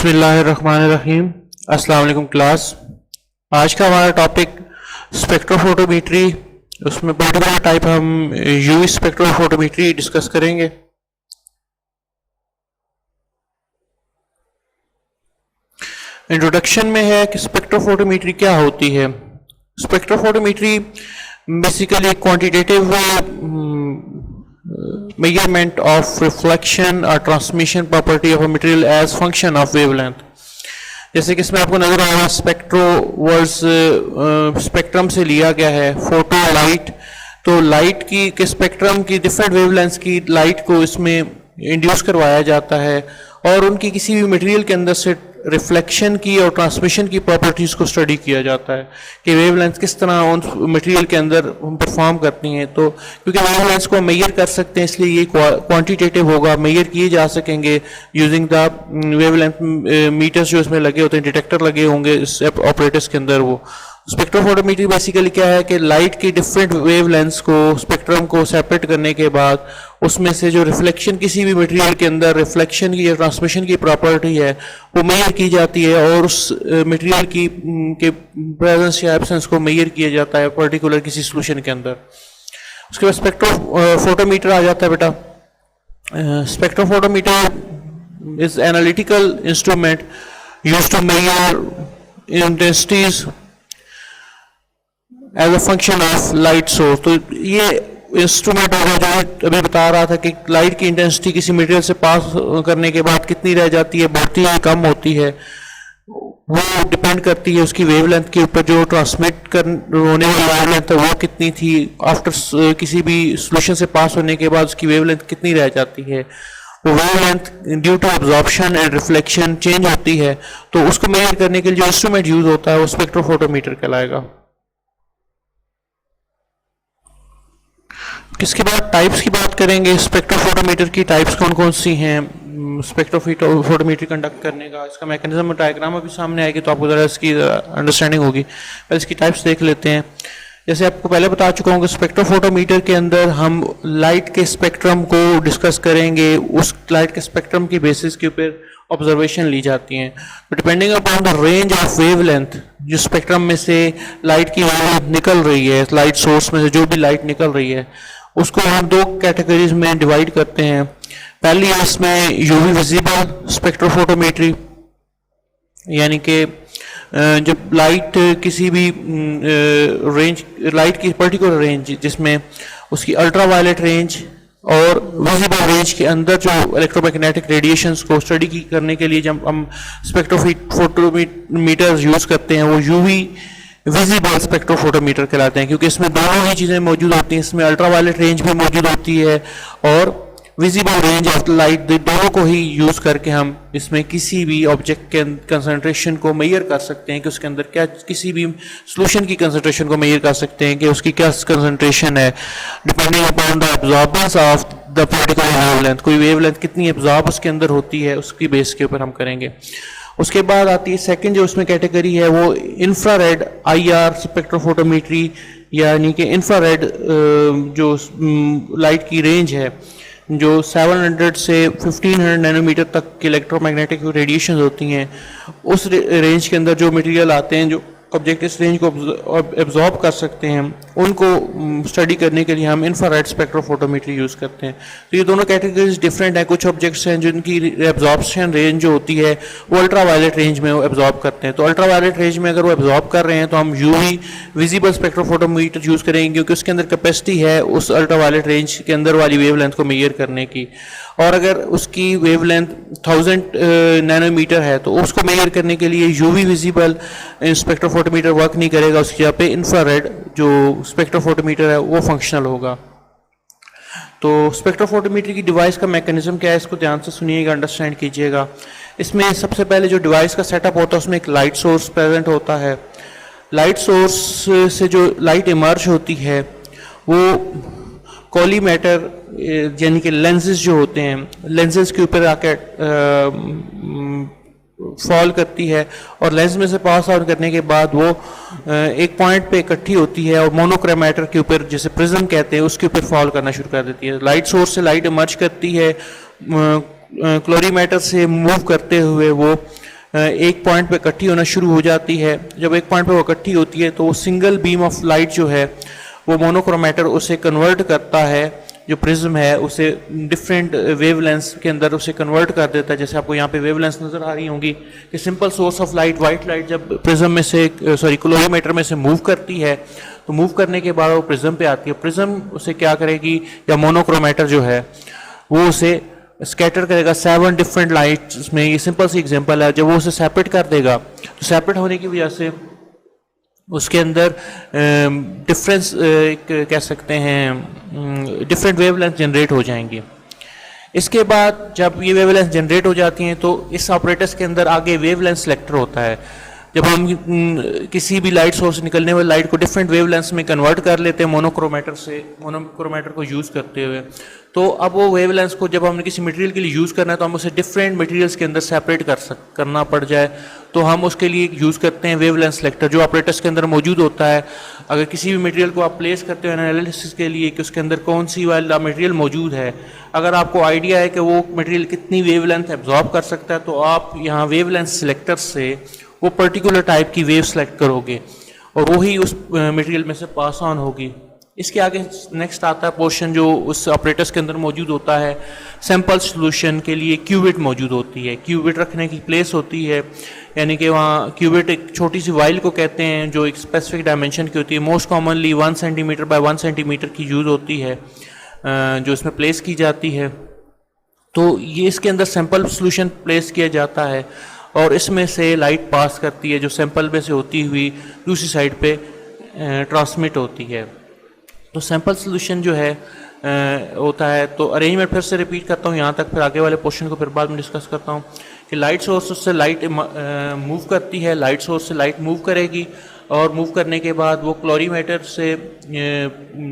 बिस्मिल्लाहिर्रहमानिर्रहीम। अस्सलाम वालेकुम क्लास। आज का हमारा टॉपिक स्पेक्ट्रोफोटोमीट्री, उसमें पर्टिकुलर टाइप हम यूवी स्पेक्ट्रोफोटोमीट्री डिस्कस करेंगे। इंट्रोडक्शन में है कि स्पेक्ट्रोफोटोमीट्री क्या होती है। Spectrophotometry basically quantitative measurement of reflection or transmission property of a material as function of wavelength। जैसे कि इसमें आपको नजर आ रहा है स्पेक्ट्रो वर्ड्स स्पेक्ट्रम से लिया गया है, फोटो लाइट। तो लाइट की के स्पेक्ट्रम की डिफरेंट वेवलेंथ्स की लाइट को इसमें इंड्यूस करवाया जाता है और उनकी किसी भी मटेरियल के अंदर से रिफ्लेक्शन की और ट्रांसमिशन की प्रॉपर्टीज को स्टडी किया जाता है कि वेवलेंथ किस तरह उन मटेरियल के अंदर परफॉर्म करती हैं। तो क्योंकि वेवलेंथ्स को मेजर कर सकते हैं इसलिए ये क्वांटिटेटिव होगा, मेजर किए जा सकेंगे यूजिंग द वेवलेंथ मीटर्स जो इसमें लगे होते हैं, डिटेक्टर लगे होंगे इस ऑपरेटर्स के अंदर। वो स्पेक्ट्रोफोटोमीट्री बेसिकली क्या है कि लाइट की डिफरेंट वेवलेंथ्स को स्पेक्ट्रम को सेपरेट करने के बाद उसमें से जो रिफ्लेक्शन किसी भी मटेरियल के अंदर रिफ्लेक्शन की या ट्रांसमिशन की प्रॉपर्टी है वो मेजर की जाती है और उस मटेरियल की के प्रेजेंस या एब्सेंस को मेजर किया जाता है पर्टिकुलर किसी सोल्यूशन के अंदर। उसके बाद स्पेक्ट्रोफोटोमीटर आ जाता है बेटा। Spectrophotometer is analytical instrument used to measure intensities as a function of light source. तो ये इंस्ट्रूमेंट होगा जो अभी बता रहा था कि लाइट की इंटेंसिटी किसी मटेरियल से पास करने के बाद कितनी रह जाती है, बढ़ती है, कम होती है, वो डिपेंड करती है उसकी वेवलेंथ के ऊपर। जो ट्रांसमिट कर होने वाली वेवलेंथ है वो कितनी थी, आफ्टर किसी भी सोल्यूशन से पास होने के बाद उसकी वेवलेंथ कितनी रह जाती है। वो wavelength due to absorption and reflection change होती है। तो उसको मेजर करने के लिए जो इंस्ट्रूमेंट यूज होता है वो स्पेक्ट्रोफोटोमीटर कहलाएगा। इसके बाद टाइप्स की बात करेंगे। स्पेक्ट्रोफोटोमीटर की टाइप्स कौन कौन सी हैं स्पेक्ट्रोफोटोमीटर कंडक्ट करने का। इसका मैकेनिज्म डायग्राम अभी सामने आएगी तो आपको ज़रा इसकी अंडरस्टैंडिंग होगी। पहले इसकी टाइप्स देख लेते हैं। जैसे आपको पहले बता चुका हूँ कि स्पेक्ट्रोफोटोमीटर के अंदर हम लाइट के स्पेक्ट्रम को डिस्कस करेंगे। उस लाइट के स्पेक्ट्रम की बेसिस के ऊपर ऑब्जर्वेशन ली जाती हैं। तो depending upon the range of wavelength जो स्पेक्ट्रम में से लाइट की वेवलेंथ निकल रही है, लाइट सोर्स में से जो भी लाइट निकल रही है उसको हम दो कैटेगरीज में डिवाइड करते हैं। पहली है इसमें यूवी विजिबल स्पेक्ट्रोफोटोमेट्री, यानी कि जब लाइट किसी भी रेंज, लाइट की पर्टिकुलर रेंज जिसमें उसकी अल्ट्रावायलेट रेंज और विजिबल रेंज के अंदर जो इलेक्ट्रोमैग्नेटिक रेडिएशंस को स्टडी करने के लिए जब हम स्पेक्ट्रोफोटोमीटर्स यूज करते हैं वो यूवी विजिबल स्पेक्ट्रोफोटोमीटर कहलाते हैं, क्योंकि इसमें दोनों ही चीज़ें मौजूद होती हैं। इसमें अल्ट्रावायलेट रेंज भी मौजूद होती है और विजिबल रेंज ऑफ लाइट, दोनों को ही यूज़ करके हम इसमें किसी भी ऑब्जेक्ट के कंसंट्रेशन को मेजर कर सकते हैं कि उसके अंदर क्या, किसी भी सोल्यूशन की कंसंट्रेशन को मेजर कर सकते हैं कि उसकी क्या कंसंट्रेशन है depending upon the absorbance of the particular wavelength. कोई वेवलेंथ कितनी एब्जॉर्ब उसके अंदर होती है उसकी बेस के ऊपर हम करेंगे। उसके बाद आती है सेकंड जो उसमें कैटेगरी है वो इंफ्रारेड आईआर स्पेक्ट्रोफोटोमीट्री, यानी कि इंफ्रारेड जो लाइट की रेंज है जो 700 से 1500 नैनोमीटर तक के इलेक्ट्रोमैग्नेटिक रेडिएशन होती हैं, उस रेंज के अंदर जो मटेरियल आते हैं जो ऑब्जेक्ट इस रेंज को एब्जॉर्ब कर सकते हैं उनको स्टडी करने के लिए हम इंफ्रारेड स्पेक्ट्रोफोटोमीट्री यूज़ करते हैं। तो ये दोनों कैटेगरीज डिफरेंट है। कुछ ऑब्जेक्ट्स हैं जिनकी एब्जॉर्प्शन रेंज जो होती है वो अल्ट्रावायलेट रेंज में वो एब्जॉर्ब करते हैं। तो अल्ट्रावायलेट रेंज में अगर वो एब्जॉर्ब कर रहे हैं तो हम यूवी विजिबल स्पेक्ट्रोफोटोमीटर यूज़ करेंगे, क्योंकि उसके अंदर कैपेसिटी है उस अल्ट्रावायलेट रेंज के अंदर वाली वेवलेंथ को मेजर करने की। और अगर उसकी वेवलेंथ 1000 नैनोमीटर है तो उसको मेजर करने के लिए यूवी विजिबल स्पेक्ट्रोफोटोमीटर वर्क नहीं करेगा, उसकी जगह पे इंफ्रारेड जो स्पेक्ट्रोफोटोमीटर है वो फंक्शनल होगा। तो स्पेक्ट्रोफोटोमीटर की डिवाइस का मैकेनिज्म क्या है इसको ध्यान से सुनिएगा, अंडरस्टैंड कीजिएगा। इसमें सबसे पहले जो डिवाइस का सेटअप होता है उसमें एक लाइट सोर्स प्रेजेंट होता है। लाइट सोर्स से जो लाइट इमर्ज होती है वो कॉलीमेटर यानी कि लेंसेज जो होते हैं, लेंसेज के ऊपर आकर फॉल करती है और लेंस में से पास आउट करने के बाद वो एक पॉइंट पे इकट्ठी होती है और मोनोक्रोमेटर के ऊपर, जिसे प्रिज्म कहते हैं, उसके ऊपर फॉल करना शुरू कर देती है। लाइट सोर्स से लाइट इमर्ज करती है, क्लोरीमेटर से मूव करते हुए वो एक पॉइंट पे इकट्ठी होना शुरू हो जाती है। जब एक पॉइंट पे वो इकट्ठी होती है तो सिंगल बीम ऑफ लाइट जो है वो मोनोक्रोमेटर उसे कन्वर्ट करता है, जो प्रिज्म है उसे डिफरेंट वेवलेंथ्स के अंदर उसे कन्वर्ट कर देता है। जैसे आपको यहाँ पे वेवलेंथ्स नज़र आ रही होंगी कि simple source of light white light जब प्रिज्म में से क्लोरीमीटर में से मूव करती है तो मूव करने के बाद वो प्रिज्म पे आती है। प्रिज्म उसे क्या करेगी, या मोनोक्रोमेटर जो है वो उसे स्कैटर करेगा 7 डिफरेंट लाइट्स में। ये सिंपल सी एग्जांपल है। जब वो उसे सेपरेट कर देगा तो सेपरेट होने की वजह से उसके अंदर डिफरेंस कह सकते हैं डिफरेंट वेवलेंथ जनरेट हो जाएंगी। इसके बाद जब ये वेवलेंथ जनरेट हो जाती हैं तो इस ऑपरेटर्स के अंदर आगे वेवलेंथ सेलेक्टर होता है। जब हम किसी भी लाइट सोर्स निकलने वाली लाइट को डिफरेंट वेवलेंथ्स में कन्वर्ट कर लेते हैं मोनोक्रोमेटर को यूज़ करते हुए, तो अब वो वेवलेंथ्स को जब हमने किसी मटेरियल के लिए यूज़ करना है तो हम उसे डिफरेंट मटेरियल्स के अंदर सेपरेट करना पड़ जाए तो हम उसके लिए यूज़ करते हैं वेवलेंथ सेलेक्टर, जो ऑपरेटर्स के अंदर मौजूद होता है। अगर किसी भी मटेरियल को आप प्लेस करते हो एनालिसिस के लिए कि उसके अंदर कौन सी वाला मटेरियल मौजूद है, अगर आपको आइडिया है कि वो मटेरियल कितनी वेवलेंथ एब्जॉर्ब कर सकता है तो आप यहाँ वेवलेंथ सेलेक्टर से वो पर्टिकुलर टाइप की वेव सेलेक्ट करोगे और वही उस मटेरियल में से पास ऑन होगी। इसके आगे नेक्स्ट आता है पोर्शन जो उस ऑपरेटर्स के अंदर मौजूद होता है। सैंपल सॉल्यूशन के लिए क्यूबिट मौजूद होती है, क्यूबिट रखने की प्लेस होती है, यानी कि वहाँ क्यूबिट एक छोटी सी वाइल को कहते हैं जो एक स्पेसिफिक डायमेंशन की होती है। Most commonly 1 centimetre bye 1 centimetre की यूज़ होती है जो इसमें प्लेस की जाती है। तो ये इसके अंदर सैंपल सॉल्यूशन प्लेस किया जाता है और इसमें से लाइट पास करती है जो सैंपल में से होती हुई दूसरी साइड पे ट्रांसमिट होती है। तो सैंपल सॉल्यूशन जो है होता है, तो अरेंजमेंट फिर से रिपीट करता हूँ यहाँ तक, फिर आगे वाले पोर्शन को फिर बाद में डिस्कस करता हूँ कि लाइट सोर्स से लाइट मूव करती है, लाइट सोर्स से लाइट मूव करेगी और मूव करने के बाद वो क्लोरीमीटर से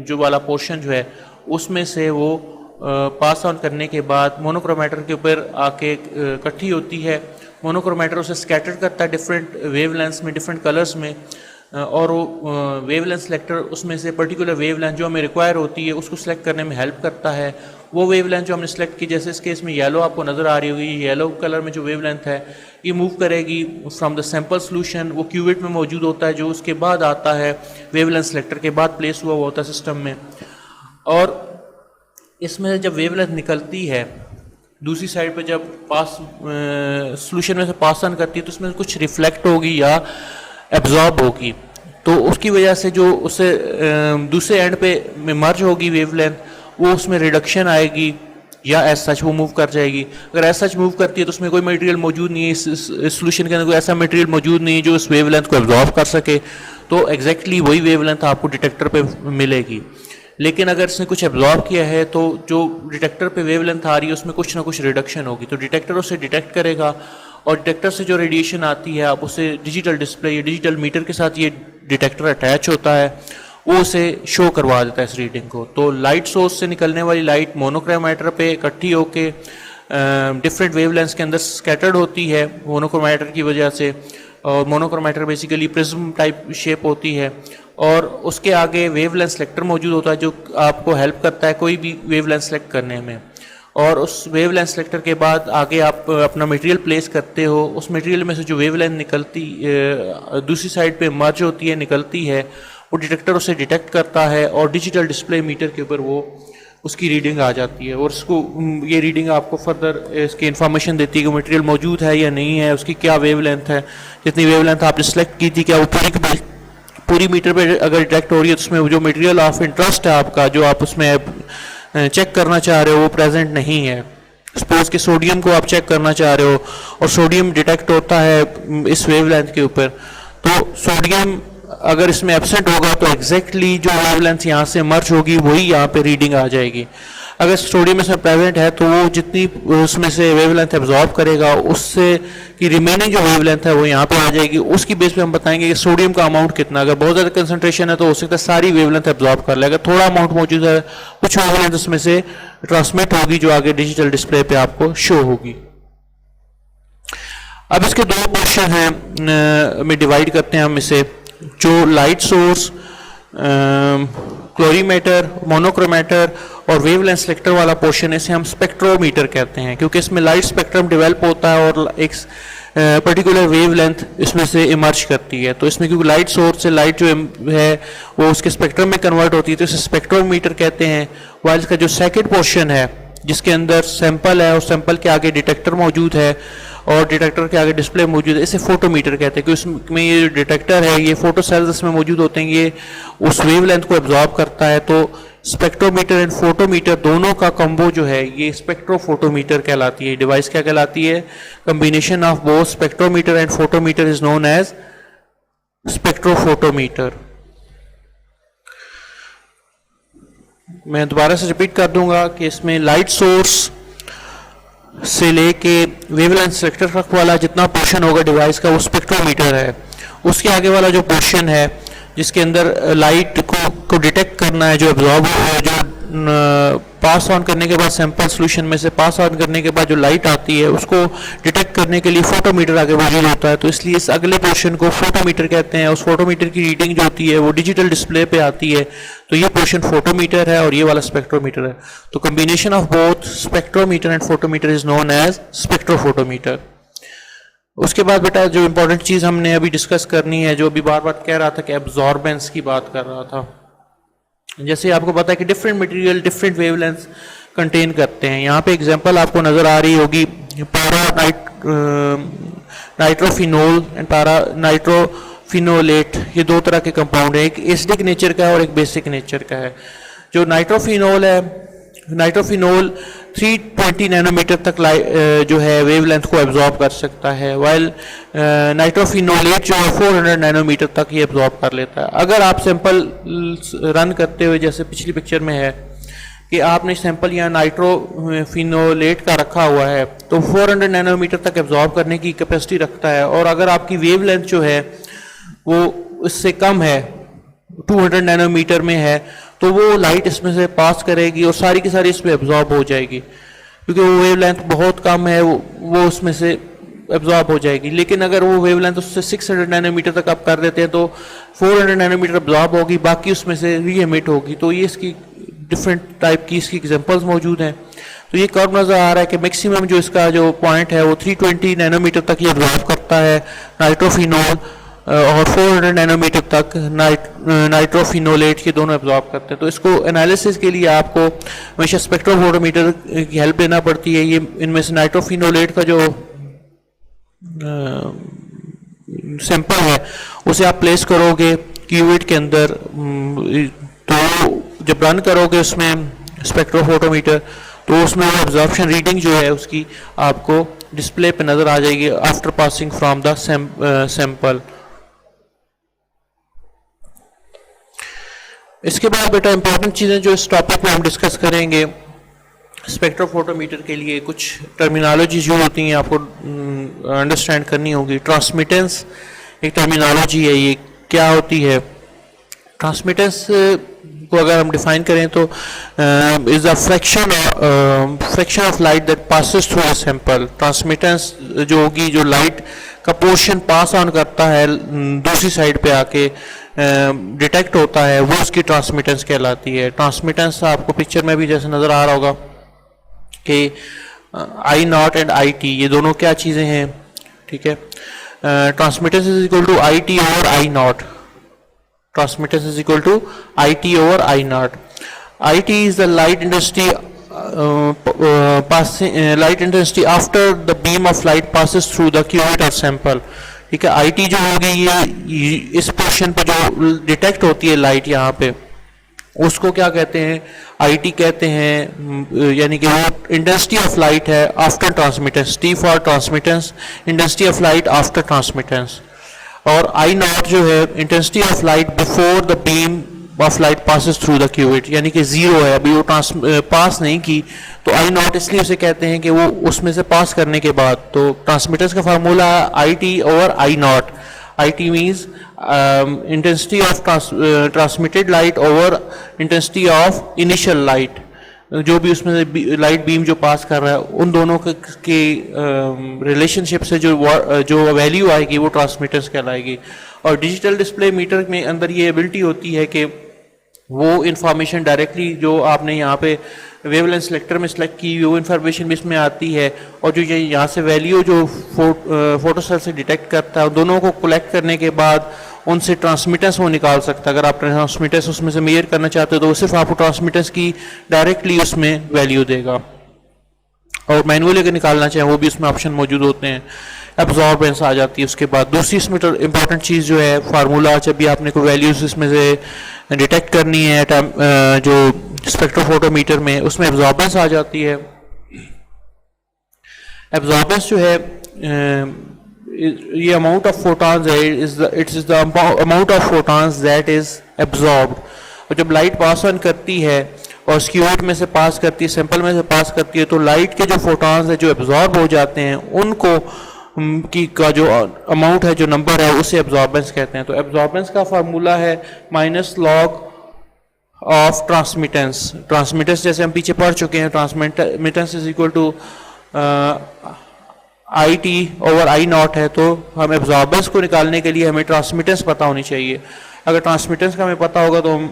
जो वाला पोर्शन जो है उसमें से वो पास ऑन करने के बाद मोनोक्रोमेटर के ऊपर आके इकट्ठी होती है। मोनोक्रोमेटर उसे स्कैटर करता है डिफरेंट वेवलेंथ्स में, डिफरेंट कलर्स में, और वो वेवलेंथ सेलेक्टर उसमें से पर्टिकुलर वेवलेंथ जो हमें रिक्वायर होती है उसको सिलेक्ट करने में हेल्प करता है। वो वेवलेंथ जो हमने सेलेक्ट की, जैसे इस केस में येलो आपको नज़र आ रही होगी, येलो कलर में जो वेवलेंथ है ये मूव करेगी फ्रॉम द सैंपल सॉल्यूशन, वो क्यूबिट में मौजूद होता है जो उसके बाद आता है वेवलेंथ सेलेक्टर के बाद प्लेस हुआ होता है सिस्टम में। और इसमें जब वेवलेंथ निकलती है दूसरी साइड पे जब पास सॉल्यूशन में से पास ऑन करती है तो उसमें कुछ रिफ्लेक्ट होगी या एब्जॉर्ब होगी, तो उसकी वजह से जो उससे दूसरे एंड पे मर्ज होगी वेवलेंथ, वो उसमें रिडक्शन आएगी या एज सच वो मूव कर जाएगी। अगर एज सच मूव करती है तो उसमें कोई मटेरियल मौजूद नहीं है, इस सॉल्यूशन के अंदर कोई ऐसा मटेरियल मौजूद नहीं है जो इस वेवलेंथ को एब्जॉर्ब कर सके, तो एग्जैक्टली वही वेवलेंथ आपको डिटेक्टर पे मिलेगी। लेकिन अगर इसने कुछ एब्जॉर्ब किया है तो जो डिटेक्टर पे वेवलेंथ आ रही है उसमें कुछ ना कुछ रिडक्शन होगी, तो डिटेक्टर उसे डिटेक्ट करेगा और डिटेक्टर से जो रेडिएशन आती है आप उसे डिजिटल डिस्प्ले या डिजिटल मीटर के साथ ये डिटेक्टर अटैच होता है, वो उसे शो करवा देता है इस रीडिंग को। तो लाइट सोर्स से निकलने वाली लाइट मोनोक्रोमेटर पे इकट्ठी होके डिफरेंट वेवलेंथ्स के अंदर स्कैटर्ड होती है मोनोक्रोमेटर की वजह से, और monochromator basically prism type shape होती है और उसके आगे वेवलेंथ सेलेक्टर मौजूद होता है जो आपको हेल्प करता है कोई भी वेवलेंथ सेलेक्ट करने में। और उस वेवलेंथ सेलेक्टर के बाद आगे आप अपना मटेरियल प्लेस करते हो, उस मटेरियल में से जो वेवलेंथ निकलती दूसरी साइड पे मर्ज होती है निकलती है, वो डिटेक्टर उसे डिटेक्ट करता है और डिजिटल डिस्प्ले मीटर के ऊपर वो उसकी रीडिंग आ जाती है और उसको ये रीडिंग आपको फर्दर इसकी इन्फॉर्मेशन देती है कि मटेरियल मौजूद है या नहीं है, उसकी क्या वेवलेंथ है, जितनी वेवलेंथ आपने सेलेक्ट की थी क्या वो पूरी मीटर पे अगर डिटेक्ट हो रही है तो उसमें जो मटेरियल ऑफ इंटरेस्ट है आपका जो आप उसमें चेक करना चाह रहे हो वो प्रेजेंट नहीं है। सपोज कि सोडियम को आप चेक करना चाह रहे हो और सोडियम डिटेक्ट होता है इस वेवलेंथ के ऊपर, तो सोडियम अगर इसमें एब्सेंट होगा तो एग्जैक्टली जो वेवलेंथ यहाँ से मर्ज होगी वही यहाँ पे रीडिंग आ जाएगी। अगर सोडियम इसमें प्रेजेंट है तो वो जितनी उसमें से वेवलेंथ एब्जॉर्ब करेगा उससे की रिमेनिंग जो वेवलेंथ है वो यहाँ पे आ जाएगी। उसकी बेस पे हम बताएंगे कि सोडियम का अमाउंट कितना, अगर बहुत ज़्यादा कंसंट्रेशन है तो हो सकता है सारी वेवलेंथ एब्जॉर्ब कर ले, अगर थोड़ा अमाउंट मौजूद है कुछ वेवलेंथ उसमें से ट्रांसमिट होगी जो आगे डिजिटल डिस्प्ले पे आपको शो होगी। अब इसके दो पोर्शन हैं में डिवाइड करते हैं हम इसे, जो लाइट सोर्स क्लोरीमीटर मोनोक्रोमेटर और वेवलेंथ सेलेक्टर वाला पोर्शन है इसे हम स्पेक्ट्रोमीटर कहते हैं, क्योंकि इसमें लाइट स्पेक्ट्रम डेवलप होता है और एक पर्टिकुलर वेवलेंथ इसमें से इमर्ज करती है। तो इसमें क्योंकि लाइट सोर्स से लाइट जो है वो उसके स्पेक्ट्रम में कन्वर्ट होती है, तो इसे स्पेक्ट्रोमीटर कहते हैं। वाइल इसका जो सेकंड पोर्शन है जिसके अंदर सैंपल है और सैंपल के आगे डिटेक्टर मौजूद है और डिटेक्टर के आगे डिस्प्ले मौजूद है, इसे फोटोमीटर कहते हैं। कि उसमें ये जो डिटेक्टर है ये फोटो सेल्स इसमें मौजूद होते हैं, ये उस वेवलेंथ को एब्जॉर्ब करता है। तो स्पेक्ट्रोमीटर एंड फोटोमीटर दोनों का कॉम्बो जो है ये स्पेक्ट्रोफोटोमीटर कहलाती है। डिवाइस क्या कहलाती है? Combination of both spectrometer and photometer is known as spectrophotometer. मैं दोबारा से रिपीट कर दूंगा कि इसमें लाइट सोर्स से लेके वेवलेंथ सेलेक्टर तक वाला जितना पोर्शन होगा डिवाइस का वो स्पेक्ट्रोमीटर है। उसके आगे वाला जो पोर्शन है जिसके अंदर लाइट को डिटेक्ट करना है, जो एब्जॉर्ब जो पास ऑन करने के बाद सैंपल सोल्यूशन में से पास ऑन करने के बाद जो लाइट आती है उसको डिटेक्ट करने के लिए फोटोमीटर आगे मौजूद होता है। तो इसलिए इस अगले पोर्शन को फोटोमीटर कहते हैं। उस फोटोमीटर की रीडिंग जो होती है वो डिजिटल डिस्प्ले पे आती है। तो ये पोर्शन फोटोमीटर है और ये वाला स्पेक्ट्रोमीटर है। तो combination of both spectrometer and photometer is known as spectrophotometer. उसके बाद बेटा जो इंपॉर्टेंट चीज़ हमने अभी डिस्कस करनी है, जो अभी बार बार कह रहा था कि एब्जॉर्बेंस की बात कर रहा था। जैसे आपको पता है कि different material different wavelengths contain करते हैं। यहाँ पे एग्जांपल आपको नज़र आ रही होगी पैरा नाइट्रोफिनोल एंड पैरा नाइट्रोफिनोलेट, ये दो तरह के कंपाउंड है, एक एसिडिक नेचर का है और एक बेसिक नेचर का है। जो नाइट्रोफिनोल है, नाइट्रोफिनोल 320 नैनोमीटर तक जो है वेवलेंथ को एब्जॉर्ब कर सकता है, वाइल नाइट्रोफिनोलेट जो है 400 नैनोमीटर तक ये एब्जॉर्ब कर लेता है। अगर आप सैंपल रन करते हुए जैसे पिछली पिक्चर में है कि आपने सैंपल यहाँ नाइट्रोफिनोलेट का रखा हुआ है तो 400 नैनोमीटर तक एब्जॉर्ब करने की कैपेसिटी रखता है। और अगर आपकी वेवलेंथ जो है वो इससे कम है, 200 नैनोमीटर में है, तो वो लाइट इसमें से पास करेगी और सारी की सारी इसमें एब्जॉर्ब हो जाएगी, क्योंकि वो वेवलेंथ बहुत कम है, वो उसमें से एब्जॉर्ब हो जाएगी। लेकिन अगर वो वेवलेंथ उससे 600 नैनोमीटर तक आप कर देते हैं तो 400 नैनोमीटर एब्जॉर्ब होगी, बाकी उसमें से री एमिट होगी। तो ये इसकी डिफरेंट टाइप की इसकी एग्जांपल्स मौजूद हैं। तो ये कर्व नज़र आ रहा है कि मैक्सिमम जो इसका जो पॉइंट है वो 320 नैनोमीटर तक ये एब्जॉर्ब करता है नाइट्रोफिनोल, और 400 नैनोमीटर तक नाइट्रोफिनोलेट, ये दोनों एब्जॉर्ब करते हैं। तो इसको एनालिसिस के लिए आपको हमेशा स्पेक्ट्रोफोटोमीटर की हेल्प लेना पड़ती है। ये इनमें से नाइट्रोफिनोलेट का जो सैंपल है उसे आप प्लेस करोगे क्यूबिट के अंदर, तो जब रन करोगे उसमें स्पेक्ट्रोफोटोमीटर तो उसमें एब्जॉर्प्शन रीडिंग जो है उसकी आपको डिस्प्ले पे नज़र आ जाएगी after passing from the sample. इसके बाद बेटा इंपॉर्टेंट चीज़ें जो इस टॉपिक में हम डिस्कस करेंगे, स्पेक्ट्रोफोटोमीटर के लिए कुछ टर्मिनोलॉजी जो होती हैं आपको अंडरस्टैंड करनी होगी। ट्रांसमिटेंस एक टर्मिनोलॉजी है, ये क्या होती है? ट्रांसमिटेंस को अगर हम डिफाइन करें तो is a fraction of light that passes through a sample. Transmittance जो होगी, जो लाइट का पोर्शन पास ऑन करता है दूसरी साइड पे आके डिटेक्ट होता है, वो उसकी ट्रांसमिटेंस कहलाती है। ट्रांसमिटेंस आपको पिक्चर में भी जैसे नज़र आ रहा होगा कि I naught and I T, ये दोनों क्या चीज़ें हैं? ठीक है, transmittance is equal to I T over I naught. Transmittance is equal to IT over I naught. IT is the light intensity light intensity after the beam of light passes through the qubit or sample. ठीक है, IT जो होगी ये इस portion पे जो detect होती है लाइट यहाँ पे, उसको क्या कहते हैं? IT कहते हैं। यानी कि वो इंटेंसिटी ऑफ लाइट है after transmittance, T for transmittance, intensity of light after transmittance. और आई नॉट जो है intensity of light before the beam of light passes through the cuvette, यानी कि जीरो है, अभी वो पास नहीं की, तो आई नॉट इसलिए उसे कहते हैं कि वो उसमें से पास करने के बाद। तो ट्रांसमिटेंस का फार्मूला है आई T over I not. I T means intensity of transmitted light over intensity of initial light, जो भी उसमें लाइट बीम जो पास कर रहा है उन दोनों के रिलेशनशिप से जो वैल्यू आएगी वो ट्रांसमिटेंस कहलाएगी। और डिजिटल डिस्प्ले मीटर में अंदर ये एबिलिटी होती है कि वो इंफॉर्मेशन डायरेक्टली जो आपने यहाँ पे वेवलेंथ सिलेक्टर में सिलेक्ट की वो इन्फॉर्मेशन भी इसमें आती है, और जो ये यहाँ से वैल्यू जो फोटो सेल से डिटेक्ट करता है दोनों को कलेक्ट करने के बाद उनसे ट्रांसमिटेंस वो निकाल सकता है। अगर आप ट्रांसमिटेंस उसमें से मेजर करना चाहते हो तो वो सिर्फ आपको ट्रांसमिटेंस की डायरेक्टली उसमें वैल्यू देगा, और मैनुअली अगर निकालना चाहें वो भी उसमें ऑप्शन मौजूद होते हैं। एब्जॉर्बेंस आ जाती है उसके बाद। दूसरी इसमें इंपॉर्टेंट चीज़ जो है फार्मूला, जब भी आपने कोई वैल्यूज इसमें से डिटेक्ट करनी है जो स्पेक्ट्रोफोटोमीटर में, उसमें एब्जॉर्बेंस आ जाती है। एब्जॉर्बेंस जो है ये अमाउंट ऑफ फोटॉन्स है, it's the amount of photons that is absorbed. और जब लाइट पास ऑन करती है और स्क्यूट में से पास करती है, सैंपल में से पास करती है, तो लाइट के जो फोटॉन्स है जो एब्जॉर्ब हो जाते हैं उनको का जो अमाउंट है, जो नंबर है, उसे एब्जॉर्बेंस कहते हैं। तो एब्जॉर्बेंस का फार्मूला है minus log of transmittance. Transmittance जैसे हम पीछे पढ़ चुके हैं, transmittance is equal to I T over I naught है। तो हम एब्जॉर्बेंस को निकालने के लिए हमें ट्रांसमिटेंस पता होनी चाहिए। अगर ट्रांसमिटेंस का हमें पता होगा तो हम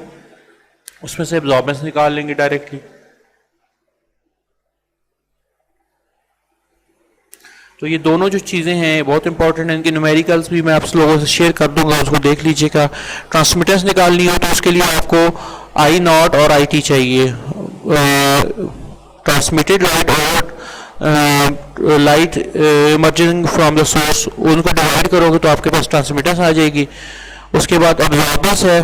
उसमें से एब्जॉर्बेंस निकाल लेंगे डायरेक्टली। तो ये दोनों जो चीज़ें हैं बहुत इंपॉर्टेंट हैं, इनके न्यूमेरिकल्स भी मैं आप लोगों से शेयर कर दूंगा, उसको देख लीजिएगा। ट्रांसमिटेंस निकालनी हो तो उसके लिए आपको आई नॉट और आई टी चाहिए। ट्रांसमिटेड लाइट और light emerging from the source, उनको डिवाइड करोगे तो आपके पास ट्रांसमिटेंस आ जाएगी। उसके बाद एब्जॉर्बेंस है।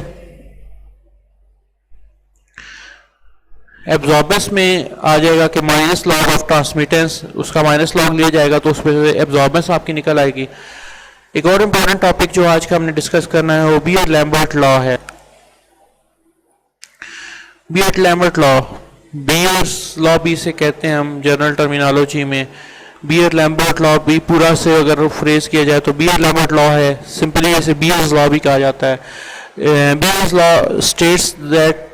एब्जॉर्बेंस में आ जाएगा कि माइनस लॉग ऑफ ट्रांसमिटेंस, उसका माइनस लॉग लिया जाएगा तो उस पर एब्जॉर्बेंस आपकी निकल आएगी। एक और इम्पॉर्टेंट टॉपिक जो आज का हमने डिस्कस करना है वो बीयर-लैम्बर्ट लॉ है। बीयर-लैम्बर्ट लॉ, बीयर्स लॉ भी इसे कहते हैं हम जनरल टर्मिनोलॉजी में। बीयर-लैम्बर्ट लॉ भी पूरा से अगर फ्रेज किया जाए तो बीयर-लैम्बर्ट लॉ है, सिंपली इसे बीयर्स लॉ भी कहा जाता है। Beer's law states that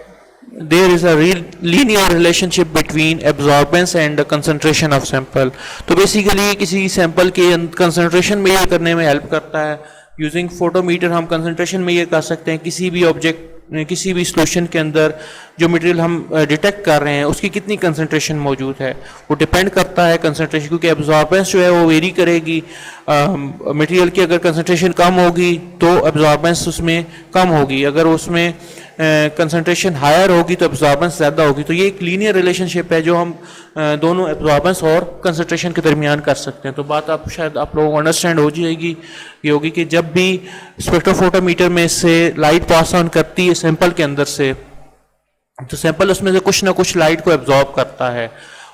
there is a real linear relationship between absorbance and the concentration of sample। तो बेसिकली किसी सैंपल के कंसंट्रेशन मेजर करने में हेल्प करता है। यूजिंग फोटोमीटर हम कंसंट्रेशन मेजर कर सकते हैं किसी भी ऑब्जेक्ट, किसी भी सॉल्यूशन के अंदर जो मटेरियल हम डिटेक्ट कर रहे हैं उसकी कितनी कंसंट्रेशन मौजूद है, वो डिपेंड करता है कंसंट्रेशन, क्योंकि एब्जॉर्बेंस जो है वो वेरी करेगी। मटेरियल की अगर कंसंट्रेशन कम होगी तो एब्जॉर्बेंस उसमें कम होगी, अगर उसमें कंसंट्रेशन हायर होगी तो एब्जॉर्बेंस ज़्यादा होगी। तो ये एक लीनियर रिलेशनशिप है जो हम दोनों एब्जॉर्बेंस और कंसंट्रेशन के दरमियान कर सकते हैं। तो बात आप शायद आप लोगों को अंडरस्टैंड हो जाएगी, ये होगी कि जब भी स्पेक्ट्रोफोटोमीटर में से लाइट पास ऑन करती है सैंपल के अंदर से, तो सैंपल उसमें से कुछ ना कुछ लाइट को एब्जॉर्ब करता है।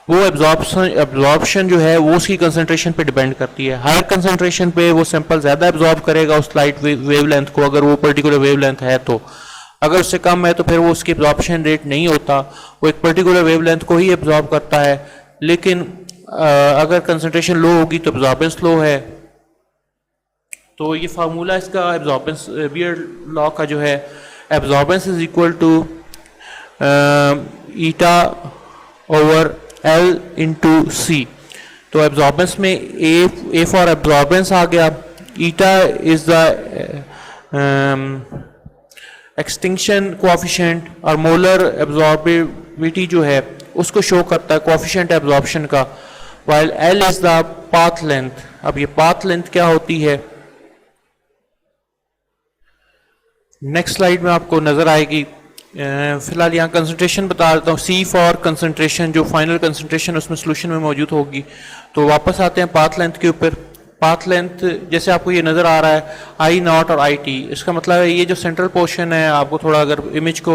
वो एब्जॉर्प्शन जो है वो उसकी कंसंट्रेशन पे डिपेंड करती है। हायर कंसंट्रेशन पे वो सैंपल ज़्यादा एब्जॉर्ब करेगा उस लाइट वेवलेंथ को, अगर वो पर्टिकुलर वेवलेंथ है तो। अगर उससे कम है तो फिर वो उसकी एब्जॉर्प्शन रेट नहीं होता, वो एक पर्टिकुलर वेवलेंथ को ही एब्जॉर्ब करता है। लेकिन अगर कंसंट्रेशन लो होगी तो एब्जॉर्बेंस लो है। तो ये फार्मूला इसका एब्जॉर्बेंस बीयर लॉ का जो है, absorbance is equal to eta over L into C. तो एब्जॉर्बेंस में ए फॉर एब्जॉर्बेंस आ गया, eta is the extinction coefficient और मोलर एब्जॉर्बिविटी जो है उसको शो करता है, कोएफिशिएंट एब्जॉर्प्शन का, while L is the path length. अब ये पाथ लेंथ क्या होती है नेक्स्ट स्लाइड में आपको नजर आएगी। फिलहाल यहाँ कंसंट्रेशन बता देता हूँ, C फॉर कंसंट्रेशन, जो फाइनल कंसंट्रेशन उसमें सोल्यूशन में मौजूद होगी। तो वापस आते हैं पाथ लेंथ के ऊपर। पाथ लेंथ जैसे आपको ये नज़र आ रहा है आई नॉट और आई टी, इसका मतलब है ये जो सेंट्रल पोर्शन है, आपको थोड़ा अगर इमेज को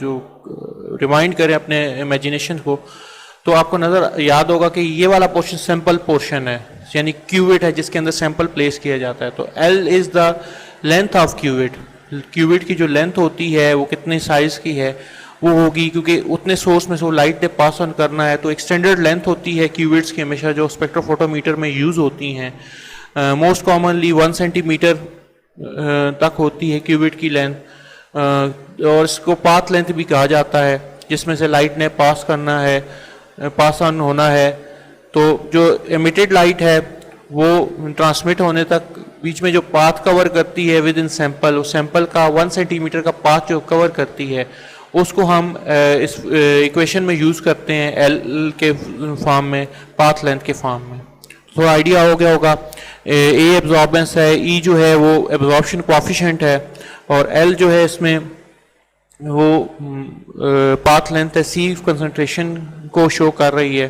जो रिमाइंड करें अपने इमेजिनेशन को, तो आपको नज़र याद होगा कि ये वाला पोर्शन सैंपल पोर्शन है, यानी क्यूबिट है जिसके अंदर सैंपल प्लेस किया जाता है। तो L is the length of cubit. Cubit की जो लेंथ होती है वो कितने साइज़ की है वो होगी, क्योंकि उतने सोर्स में से वो लाइट ने पास ऑन करना है। तो एक स्टैंडर्ड लेंथ होती है क्यूबिट्स की हमेशा जो स्पेक्ट्रोफोटोमीटर में यूज़ होती हैं। मोस्ट कॉमनली 1 सेंटीमीटर तक होती है क्यूबिट की लेंथ, और इसको पाथ लेंथ भी कहा जाता है, जिसमें से लाइट ने पास करना है, पास ऑन होना है। तो जो एमिटेड लाइट है वो ट्रांसमिट होने तक बीच में जो पाथ कवर करती है विद इन सैंपल, उस सैंपल का 1 सेंटीमीटर का पाथ जो कवर करती है, उसको हम इस इक्वेशन में यूज़ करते हैं एल के फॉर्म में, पाथ लेंथ के फॉर्म में। तो आइडिया हो गया होगा। ए एब्जॉर्बेंस है, ई जो है वो एब्जॉर्प्शन कोएफिशिएंट है, और एल जो है इसमें वो पाथ लेंथ है, सी कंसंट्रेशन को शो कर रही है।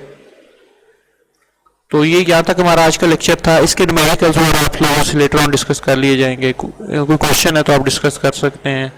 तो ये यहाँ तक हमारा आज का लेक्चर था। इसके न्यूमेरिकल्स और आप लोगों से लेटर ऑन डिस्कस कर लिए जाएंगे। कोई क्वेश्चन है तो आप डिस्कस कर सकते हैं।